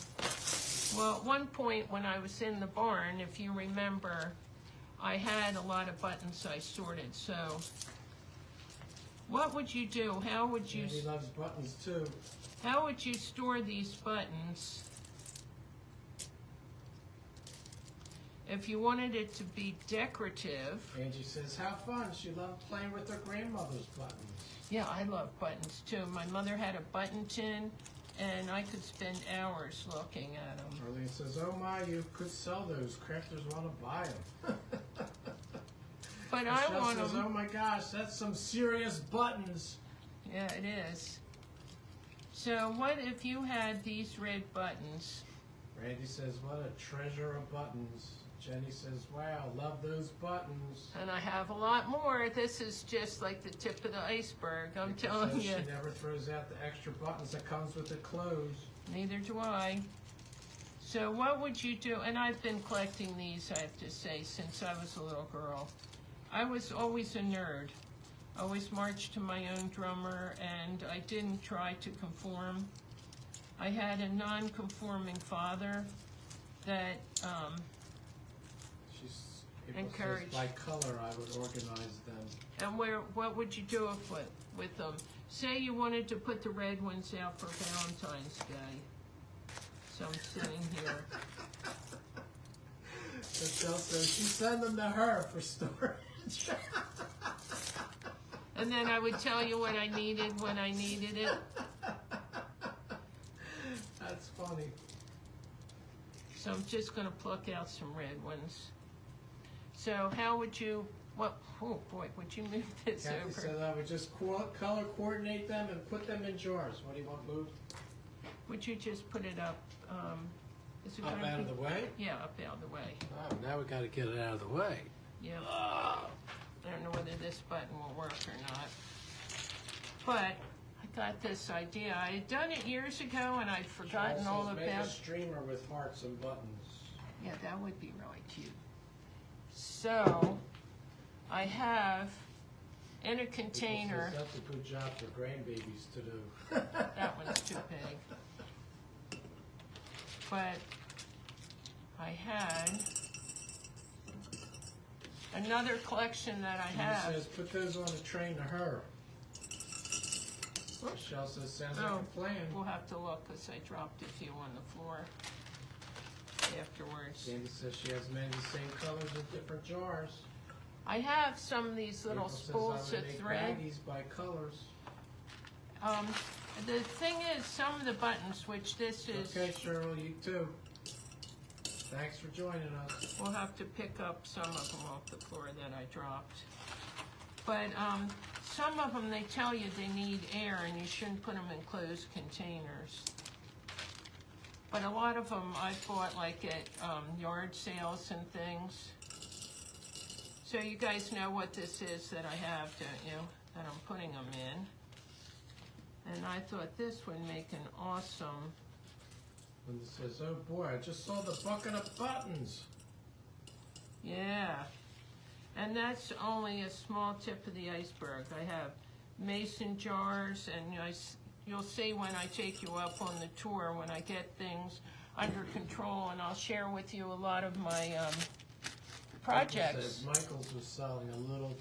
Well, at one point when I was in the barn, if you remember, I had a lot of buttons I sorted. So what would you do? How would you... He loves buttons too. How would you store these buttons if you wanted it to be decorative? Angie says, how fun. She loved playing with her grandmother's buttons. Yeah, I love buttons too. My mother had a button tin, and I could spend hours looking at them. Arlene says, oh my, you could sell those. Crafters want to buy them. But I Michelle want says, them. oh my gosh, that's some serious buttons. Yeah, it is. So what if you had these red buttons Randy says, what a treasure of buttons. Jenny says, wow, love those buttons. And I have a lot more. This is just like the tip of the iceberg, I'm Nikki telling says you. She never throws out the extra buttons that comes with the clothes. Neither do I. So what would you do? And I've been collecting these, I have to say, since I was a little girl. I was always a nerd. Always marched to my own drummer, and I didn't try to conform. I had a non-conforming father that People encouraged. says by color I would organize them. And what would you do with them? Say you wanted to put the red ones out for Valentine's Day. So I'm sitting here. Michelle says she sent them to her for storage. And then I would tell you what I needed when I needed it. That's funny. So I'm just going to pluck out some red ones. So how would you, oh boy, would you move this Kathy over? said I would just color coordinate them and put them in jars. What do you want moved? Would you just put it up? Is it Up gonna out of be- the way? Yeah, up out of the way. Oh, now we got to get it out of the way. Yeah. I don't know whether this button will work or not. But I got this idea. I had done it years ago and I'd forgotten all Make a about. streamer with hearts and buttons. Yeah, that would be really cute. So I have in a People container. says that's a good job for grandbabies to do. That one's too big. But I had another collection that I He have. says put those on the train to her. Michelle says sounds like a plan. We'll have to look because I dropped a few on the floor afterwards. Sandy says she has many the same colors in different jars. I have some of these little April spools says I of would make thread. baggies by colors. The thing is, some of the buttons, which this is, Okay, Cheryl, you too. Thanks for joining us. we'll have to pick up some of them off the floor that I dropped. But some of them, they tell you they need air and you shouldn't put them in closed containers. But a lot of them I bought like at yard sales and things. So you guys know what this is that I have, don't you? That I'm putting them in. And I thought this would make an awesome. Linda says, oh boy, I just saw the bucket of buttons. Yeah, and that's only a small tip of the iceberg. I have mason jars, and you'll see when I take you up on the tour, when I get things under control, and I'll share with you a lot of my projects. Says Michaels was selling a little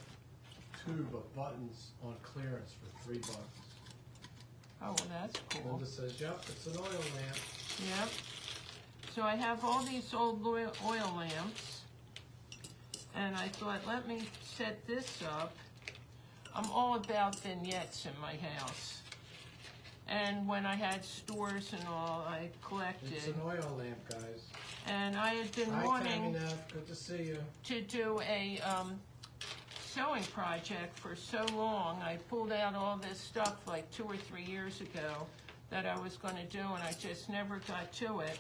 tube of buttons on clearance for $3. Oh, well, that's cool. Linda says, yep, it's an oil lamp. Yep. So I have all these old oil lamps, and I thought, let me set this up. I'm all about vignettes in my house. And when I had stores and all, I collected. It's an oil lamp, guys. And I had been Hi, wanting Tammy Neff. Good to see you. to do a sewing project for so long. I pulled out all this stuff like 2 or 3 years ago that I was going to do, and I just never got to it.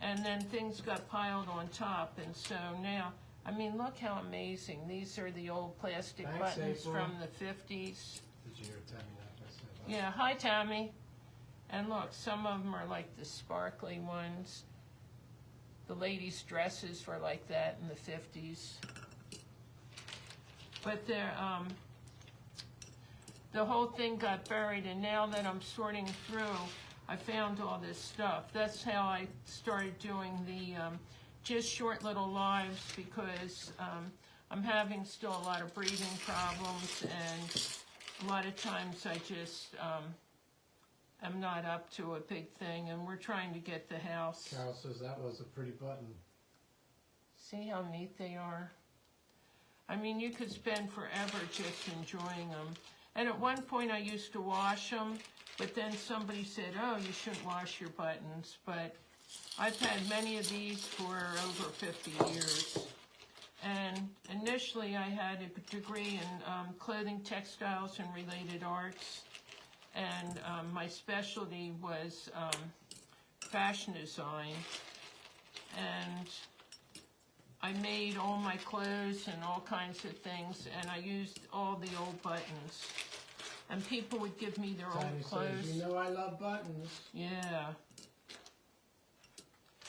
And then things got piled on top, and so now, I mean, look how amazing. These are the old plastic Thanks, buttons April. from the 50s. Did you hear Tammy Neff? I said that. Yeah, hi, Tammy. And look, some of them are like the sparkly ones. The ladies' dresses were like that in the 50s. But they're, the whole thing got buried, and now that I'm sorting through, I found all this stuff. That's how I started doing the just short little lives, because I'm having still a lot of breathing problems, and a lot of times I just am not up to a big thing, and we're trying to get the house. Carol says that was a pretty button. See how neat they are? I mean, you could spend forever just enjoying them. And at one point I used to wash them, but then somebody said, oh, you shouldn't wash your buttons. But I've had many of these for over 50 years. And initially I had a degree in clothing, textiles, and related arts. And my specialty was fashion design. and I made all my clothes and all kinds of things, and I used all the old buttons. And people would give me their old clothes. Says, you know I love buttons. Yeah.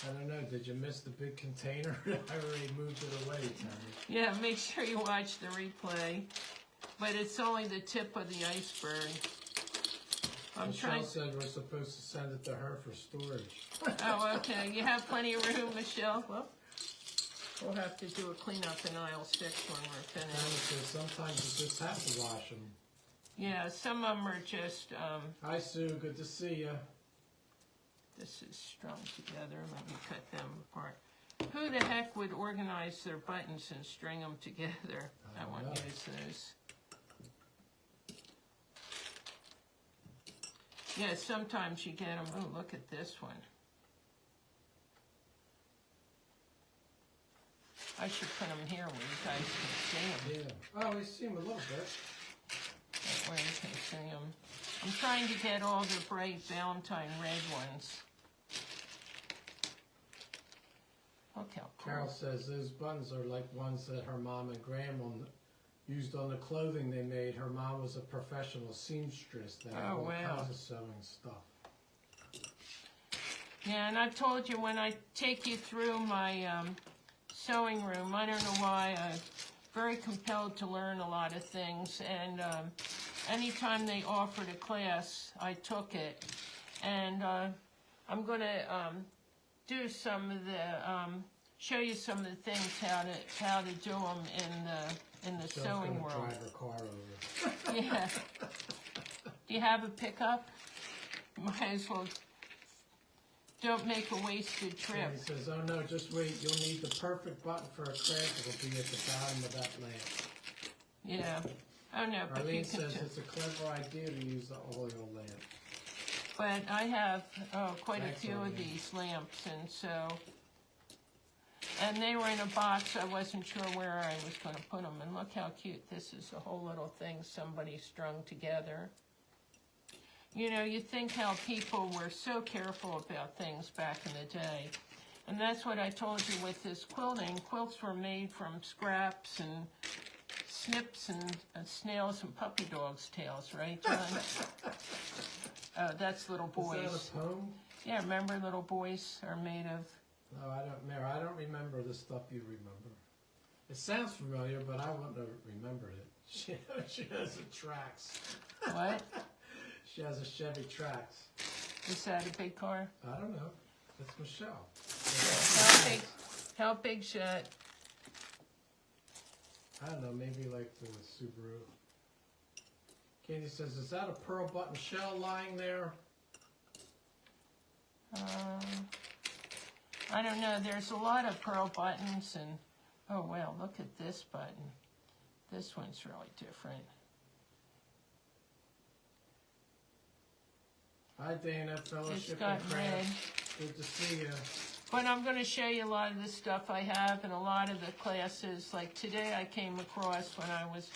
I don't know, did you miss the big container? I already moved it away, Tammy. Yeah, make sure you watch the replay. But it's only the tip of the iceberg. Michelle said we're supposed to send it to her for storage. Oh, okay. You have plenty of room, Michelle? Well, we'll have to do a cleanup in aisle 6 when we're finished. Tammy says sometimes you just have to wash them. Yeah, some of them are just... Hi, Sue. Good to see you. This is strung together. Let me cut them apart. Who the heck would organize their buttons and string them together? I want to use those. Yeah, sometimes you get them. Oh, look at this one. I should put them here where you guys can see them. Yeah. Oh, we see them a little bit. That way you can see them. I'm trying to get all the bright Valentine red ones. Look how cool. Carol says those buttons are like ones that her mom and grandma used on the clothing they made. Her mom was a professional seamstress that had all kinds of sewing stuff. Yeah, and I've told you when I take you through my sewing room, I don't know why, I'm very compelled to learn a lot of things. And anytime they offered a class, I took it. And I'm going to do some of the, show you some of the things how to do them in the sewing world. Drive her car over. Yeah. Do you have a pickup? Might as well. Don't make a wasted trip. He says, oh no, just wait. You'll need the perfect button for a craft. It'll be at the bottom of that lamp. Yeah. Oh no, but Arlene you can says it's a clever idea to use the oil lamp. But I have quite Thanks, a few Arlene. of these lamps, and so... And they were in a box. I wasn't sure where I was going to put them. And look how cute. This is a whole little thing somebody strung together. You know, you think how people were so careful about things back in the day. And that's what I told you with this quilting. Quilts were made from scraps and snips and snails and puppy dogs' tails, right, John? That's little boys. Is that a poem? Yeah, remember little boys are made of... No, I don't, Mary, I don't remember the stuff you remember. It sounds familiar, but I wouldn't have remembered it. She has a Trax. What? She has a Chevy Trax. Is that a big car? I don't know. It's Michelle. How big's that? I don't know, maybe like the Subaru. Candy says, is that a pearl button shell lying there? I don't know. There's a lot of pearl buttons, and oh well, look at this button. This one's really different. Hi Dana, It's Fellowship got and red. Craft. Good to see you. But I'm going to show you a lot of the stuff I have in a lot of the classes. Like today I came across when I was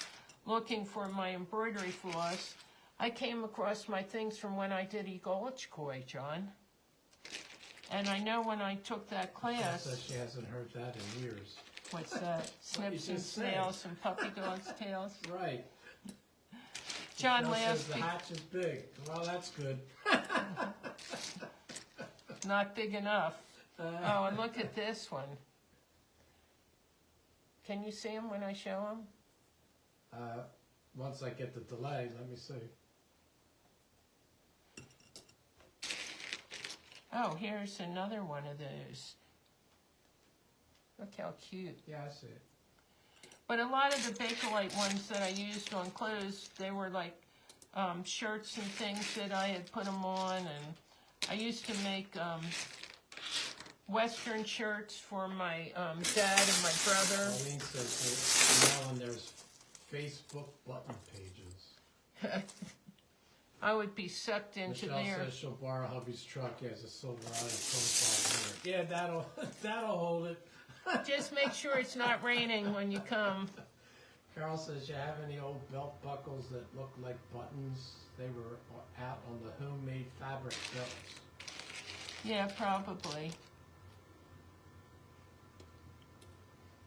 looking for my embroidery floss, I came across my things from when I did Egolichkoi, John. And I know when I took that class... Says she hasn't heard that in years. What's that? Snips and snails and puppy dogs' tails? Right. John Michelle laughs. says the hatch is big. Well, that's good. Not big enough. Oh, and look at this one. Can you see him when I show him? Once I get the delay, let me see. Oh, here's another one of those. Look how cute. Yeah, I see it. But a lot of the Bakelite ones that I used on clothes, they were like shirts and things that I had put them on. And I used to make Western shirts for my dad and my brother. Arlene says that now there's Facebook button pages. I would be sucked into Michelle there. says she'll borrow hubby's truck. He has a Silverado 2500. Yeah, that'll hold it. Just make sure it's not raining when you come. Carol says, you have any old belt buckles that look like buttons? They were out on the homemade fabric belts. Yeah, probably.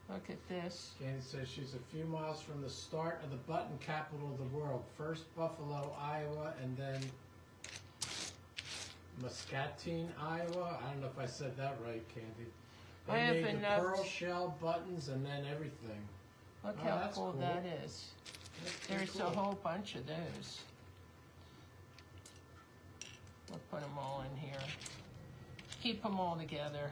Look at this. Candy says she's a few miles from the start of the button capital of the world. First Buffalo, Iowa, and then Muscatine, Iowa. I don't know if I said that right, Candy. They I have made the enough. pearl shell buttons and then everything. Look Oh, how that's cool cool. that is. That's pretty There's cool. a whole bunch of those. We'll put them all in here. Keep them all together.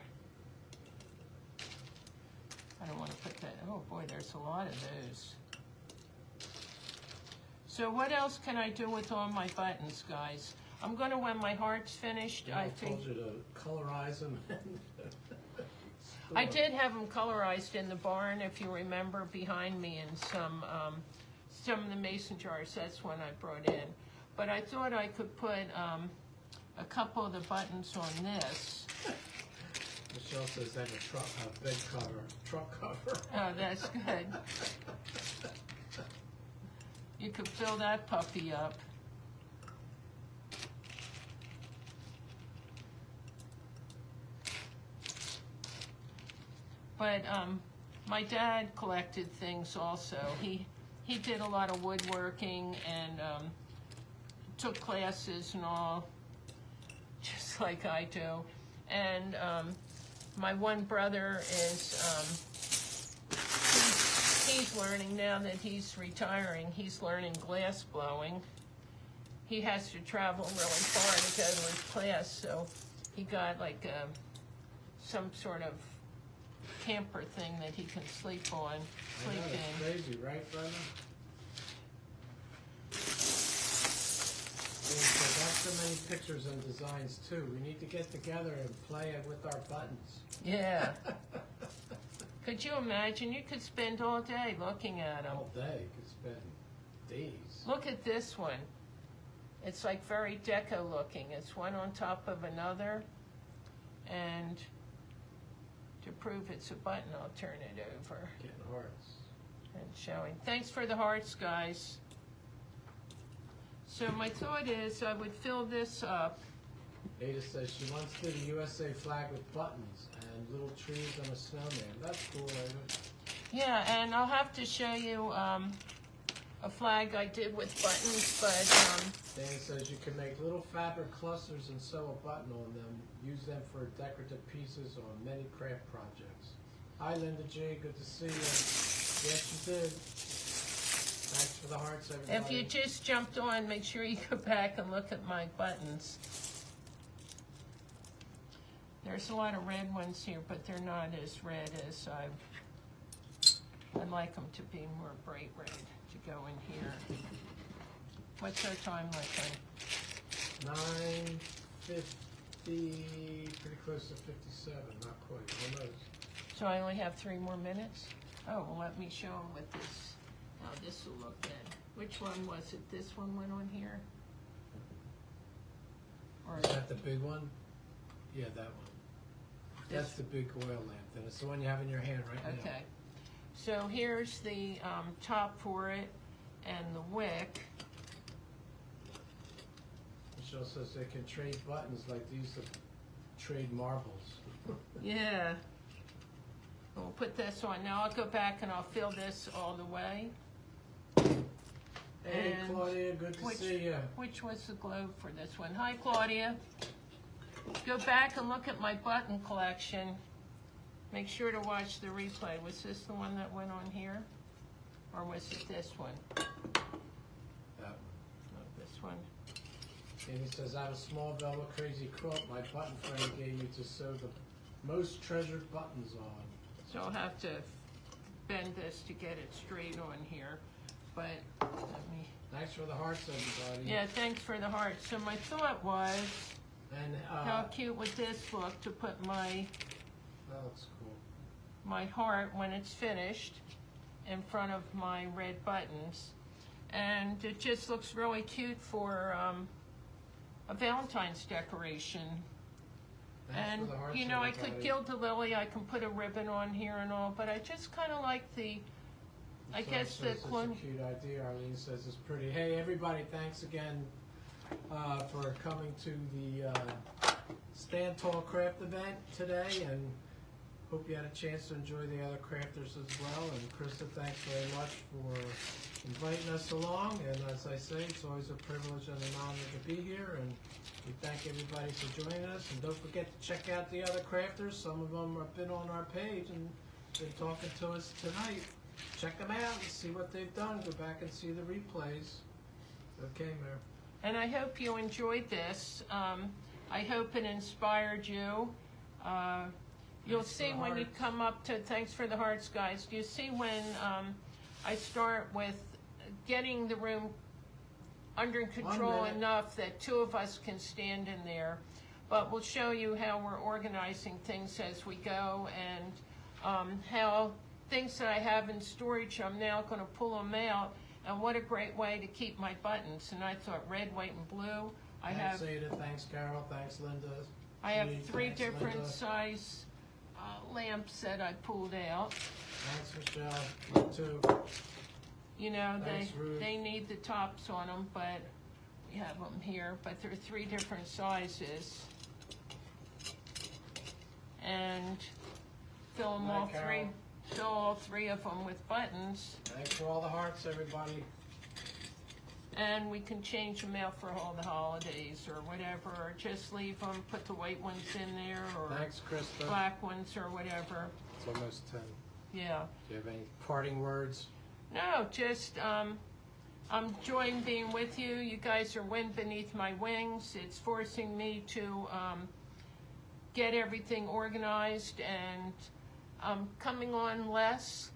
I don't want to put that. Oh boy, there's a lot of those. So what else can I do with all my buttons, guys? I'm going to, when my heart's finished, Yeah, I I think. told you to colorize them. I did have them colorized in the barn, if you remember, behind me in some of the mason jars. That's one I brought in. But I thought I could put a couple of the buttons on this. Michelle says that's a bed cover, truck cover. Oh, that's good. You could fill that puppy up. But my dad collected things also. He did a lot of woodworking and took classes and all, just like I do. And my one brother is, he's learning now that he's retiring, he's learning glass blowing. He has to travel really far to go to his class, so he got like some sort of camper thing that he can sleep on, I sleep know, in. it's crazy, right, brother? So that's so many pictures and designs too. We need to get together and play it with our buttons. Yeah. Could you imagine? You could spend all day looking at them. All day, could spend days. Look at this one. It's like very deco looking. It's one on top of another. And to prove it's a button, I'll turn it over Getting hearts. and showing. Thanks for the hearts, guys. So my thought is I would fill this up. Ada says she wants to do the USA flag with buttons and little trees and a snowman. That's cool, Ada. Yeah, and I'll have to show you a flag I did with buttons, but Danny says you can make little fabric clusters and sew a button on them. Use them for decorative pieces on many craft projects. Hi, Linda G. Good to see you. Yes, you did. Thanks for the hearts, everybody. if you just jumped on, make sure you go back and look at my buttons. There's a lot of red ones here, but they're not as red as I'd like them to be more bright red to go in here. What's our time like on? 9:50, pretty close to 57, not quite, almost. So I only have 3 more minutes? Oh, well, let me show them with this. Now this will look good. Which one was it? This one went on here? Or Is that the big one? Yeah, that one. That's this? the big oil lamp, then. It's the one you have in your hand right now. Okay. So here's the top for it and the wick. Michelle says they can trade buttons like they used to trade marbles. Yeah. We'll put this on. Now I'll go back and I'll fill this all the way. Hey, And Claudia, good to see you. Which was the globe for this one? Hi, Claudia. Go back and look at my button collection. Make sure to watch the replay. Was this the one that went on here? Or was it this one? That one. No, this one. And he says, I have a small velvet crazy quilt my button friend gave me to sew the most treasured buttons on. So I'll have to bend this to get it straight on here. But let me... Thanks for the hearts, everybody. Yeah, thanks for the heart. So my thought was, And how cute would this look to put my that looks cool. heart when it's finished in front of my red buttons. And it just looks really cute for a Valentine's decoration. Thanks And for the hearts, you know, I everybody. could gild the lily, I can put a ribbon on here and all, but I just kind of like the, I So guess the it's a cute idea. Arlene says it's pretty. Hey, everybody, thanks again for coming to the Stand Tall Craft event today, and hope you had a chance to enjoy the other crafters as well. And Krista, thanks very much for inviting us along. And as I say, it's always a privilege and an honor to be here. And we thank everybody for joining us. And don't forget to check out the other crafters. Some of them have been on our page and been talking to us tonight. Check them out and see what they've done. Go back and see the replays. Okay, Mayor. And I hope you enjoyed this. I hope it inspired you. You'll see when you come up to, thanks for the hearts, guys. You see when I start with getting the room under control enough that two of us can stand in there. But we'll show you how we're organizing things as we go, and how things that I have in storage, I'm now going to pull them out. And what a great way to keep my buttons. And I thought red, white, and blue. Thanks, Ada. Thanks, Carol. Thanks, Linda. I have Steve, 3 thanks, different Linda. size lamps that I pulled out. Thanks, Michelle. You too. You know, Thanks, Ruth. they need the tops on them, but we have them here. But they're 3 different sizes. And fill them all Carol. fill all 3 of them with buttons. Thanks for all the hearts, everybody. And we can change them out for all the holidays or whatever, or just leave them, put the white ones in there, or Thanks, Krista. black ones or whatever. It's almost 10. Yeah. Do you have any parting words? No, just I'm enjoying being with you. You guys are wind beneath my wings. It's forcing me to get everything organized, and I'm coming on less.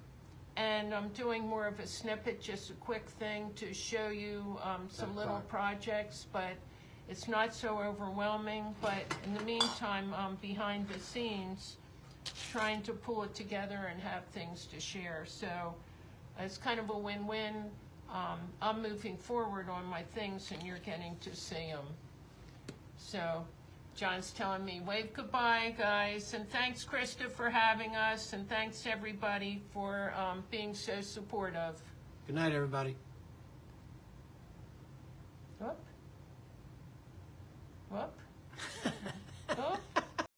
And I'm doing more of a snippet, just a quick thing to show you some little projects, but it's not so overwhelming. But in the meantime, I'm behind the scenes trying to pull it together and have things to share. So it's kind of a win-win. I'm moving forward on my things and you're getting to see them. So John's telling me, wave goodbye, guys, and thanks, Krista, for having us, and thanks, everybody, for being so supportive. Good night, everybody. Whoop.